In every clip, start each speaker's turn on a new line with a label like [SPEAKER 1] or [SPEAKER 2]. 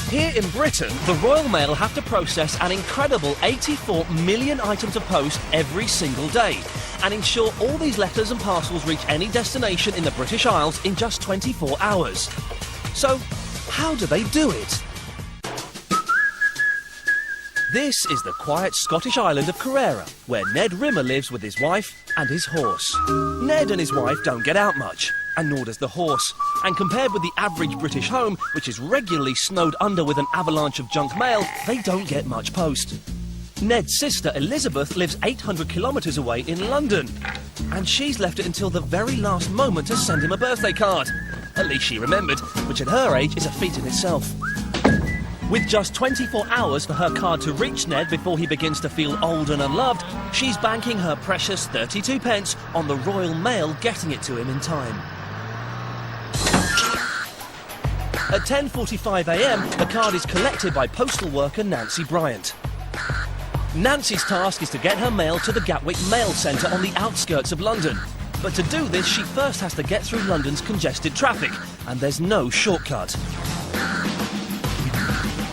[SPEAKER 1] Here in Britain, the Royal Mail have to process an incredible 84 million items of post every single day and ensure all these letters and parcels reach any destination in the British Isles in just 24 hours. So, how do they do it? This is the quiet Scottish island of Carrera, where Ned Rimmer lives with his wife and his horse. Ned and his wife don't get out much, and nor does the horse. And compared with the average British home, which is regularly snowed under with an avalanche of junk mail, they don't get much post. Ned's sister Elizabeth lives 800 kilometres away in London, and she's left it until the very last moment to send him a birthday card. At least she remembered, which at her age is a feat in itself. With just 24 hours for her card to reach Ned before he begins to feel old and unloved, she's banking her precious 32 pence on the Royal Mail getting it to him in time. At 10:45 a.m, the card is collected by postal worker Nancy Bryant. Nancy's task is to get her mail to the Gatwick Mail Centre on the outskirts of London. But to do this, she first has to get through London's congested traffic, and there's no shortcut.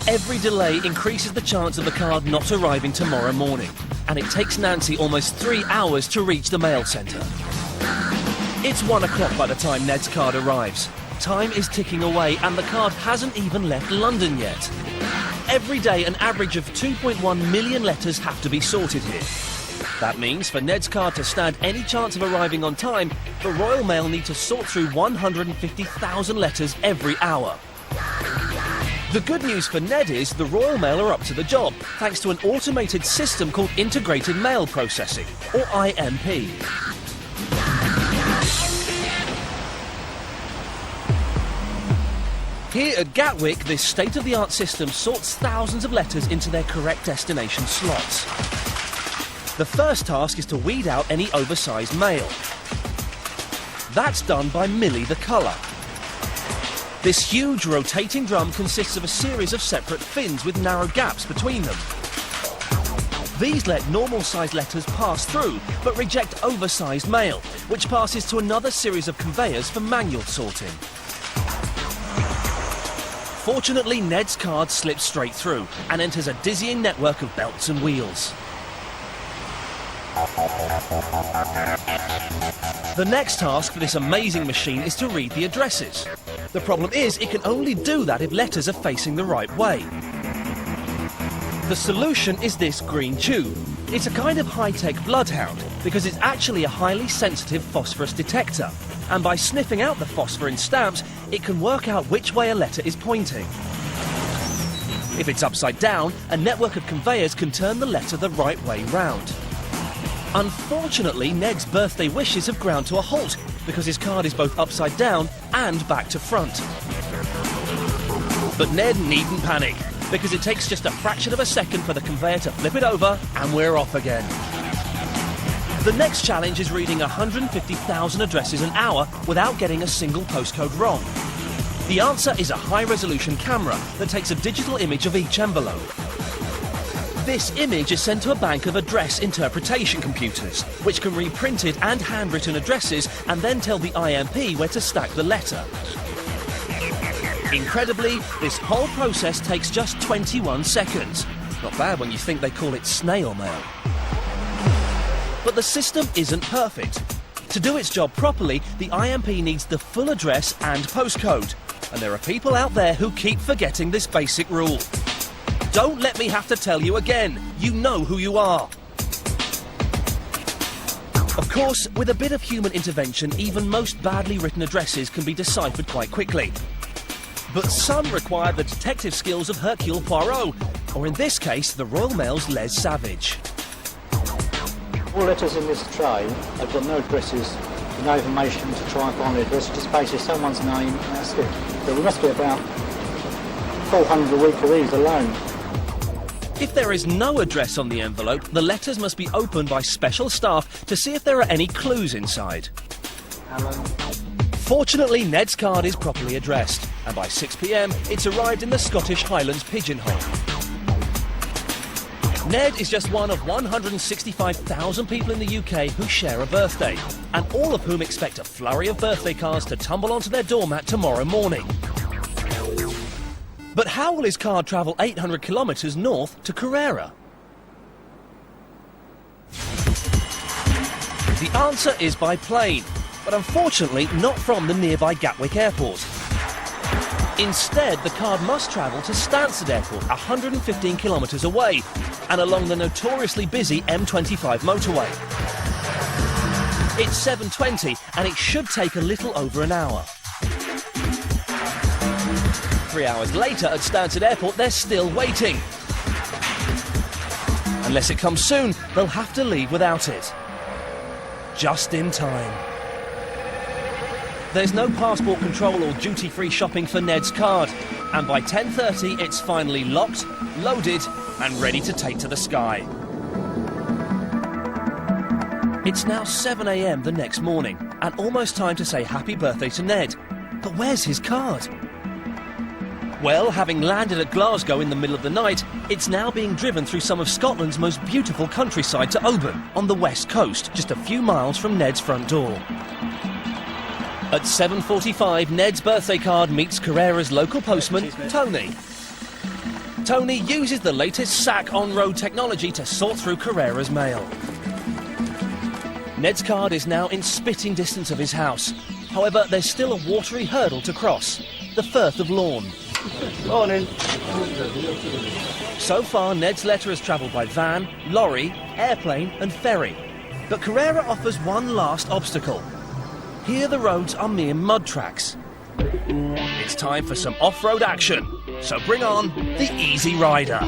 [SPEAKER 1] Every delay increases the chance of the card not arriving tomorrow morning, and it takes Nancy almost 3 hours to reach the mail centre. It's 1 o'clock by the time Ned's card arrives. Time is ticking away, and the card hasn't even left London yet. Every day, an average of 2.1 million letters have to be sorted here. That means for Ned's card to stand any chance of arriving on time, the Royal Mail need to sort through 150,000 letters every hour. The good news for Ned is the Royal Mail are up to the job, thanks to an automated system called Integrated Mail Processing, or IMP. Here at Gatwick, this state-of-the-art system sorts thousands of letters into their correct destination slots. The first task is to weed out any oversized mail. That's done by Millie the Culler. This huge rotating drum consists of a series of separate fins with narrow gaps between them. These let normal-sized letters pass through, but reject oversized mail, which passes to another series of conveyors for manual sorting. Fortunately, Ned's card slips straight through and enters a dizzying network of belts and wheels. The next task for this amazing machine is to read the addresses. The problem is, it can only do that if letters are facing the right way. The solution is this green tube. It's a kind of high-tech bloodhound, because it's actually a highly sensitive phosphorus detector. And by sniffing out the phosphor in stamps, it can work out which way a letter is pointing. If it's upside down, a network of conveyors can turn the letter the right way round. Unfortunately, Ned's birthday wishes have ground to a halt because his card is both upside down and back to front. But Ned needn't panic, because it takes just a fraction of a second for the conveyor to flip it over and we're off again. The next challenge is reading 150,000 addresses an hour without getting a single postcode wrong. The answer is a high-resolution camera that takes a digital image of each envelope. This image is sent to a bank of address interpretation computers, which can read printed and handwritten addresses and then tell the IMP where to stack the letter. Incredibly, this whole process takes just 21 seconds. Not bad when you think they call it snail mail. But the system isn't perfect. To do its job properly, the IMP needs the full address and postcode. And there are people out there who keep forgetting this basic rule. Don't let me have to tell you again. You know who you are. Of course, with a bit of human intervention, even most badly written addresses can be deciphered quite quickly. But some require the detective skills of Hercule Poirot, or in this case, the Royal Mail's Les Savage.
[SPEAKER 2] All letters in this tray have got no addresses, no information to try and find the address, just basically someone's name, and that's it. So we must get about 400 a week for these alone.
[SPEAKER 1] If there is no address on the envelope, the letters must be opened by special staff to see if there are any clues inside.
[SPEAKER 2] Alan.
[SPEAKER 1] Fortunately, Ned's card is properly addressed, and by 6 p.m, it's arrived in the Scottish Highlands pigeonhole. Ned is just one of 165,000 people in the UK who share a birthday, and all of whom expect a flurry of birthday cards to tumble onto their doormat tomorrow morning. But how will his card travel 800 kilometres north to Carrera? The answer is by plane, but unfortunately not from the nearby Gatwick Airport. Instead, the card must travel to Stansted Airport, 115 kilometres away, and along the notoriously busy M25 motorway. It's 7:20, and it should take a little over an hour. 3 hours later at Stansted Airport, they're still waiting. Unless it comes soon, they'll have to leave without it. Just in time. There's no passport control or duty-free shopping for Ned's card, and by 10:30 it's finally locked, loaded and ready to take to the sky. It's now 7 a.m. the next morning, and almost time to say happy birthday to Ned. But where's his card? Well, having landed at Glasgow in the middle of the night, it's now being driven through some of Scotland's most beautiful countryside to Oban, on the west coast, just a few miles from Ned's front door. At 7:45, Ned's birthday card meets Carrera's local postman, Tony. Tony uses the latest SAC on-road technology to sort through Carrera's mail. Ned's card is now in spitting distance of his house. However, there's still a watery hurdle to cross, the Firth of Lorne.
[SPEAKER 2] Morning.
[SPEAKER 1] So far, Ned's letter has travelled by van, lorry, airplane and ferry. But Carrera offers one last obstacle. Here the roads are mere mud tracks. It's time for some off-road action, so bring on the Easy Rider.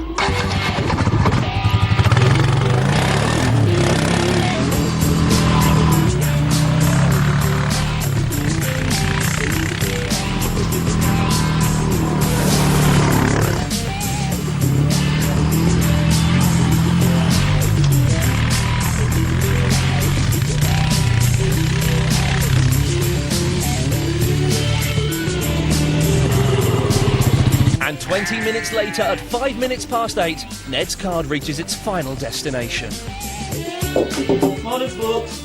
[SPEAKER 1] And 20 minutes later, at 5 minutes past 8, Ned's card reaches its final destination.
[SPEAKER 2] Morning, folks.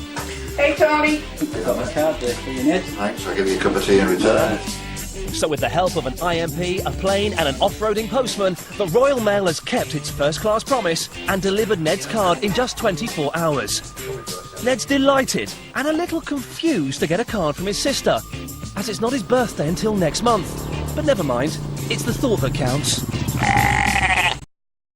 [SPEAKER 3] Hey, Tony.
[SPEAKER 2] I've got my card there for you, Ned.
[SPEAKER 4] Thanks, I'll give you a cup of tea in return.
[SPEAKER 1] So with the help of an IMP, a plane and an off-roading postman, the Royal Mail has kept its first-class promise and delivered Ned's card in just 24 hours. Ned's delighted and a little confused to get a card from his sister, as it's not his birthday until next month. But never mind, it's the thought that counts.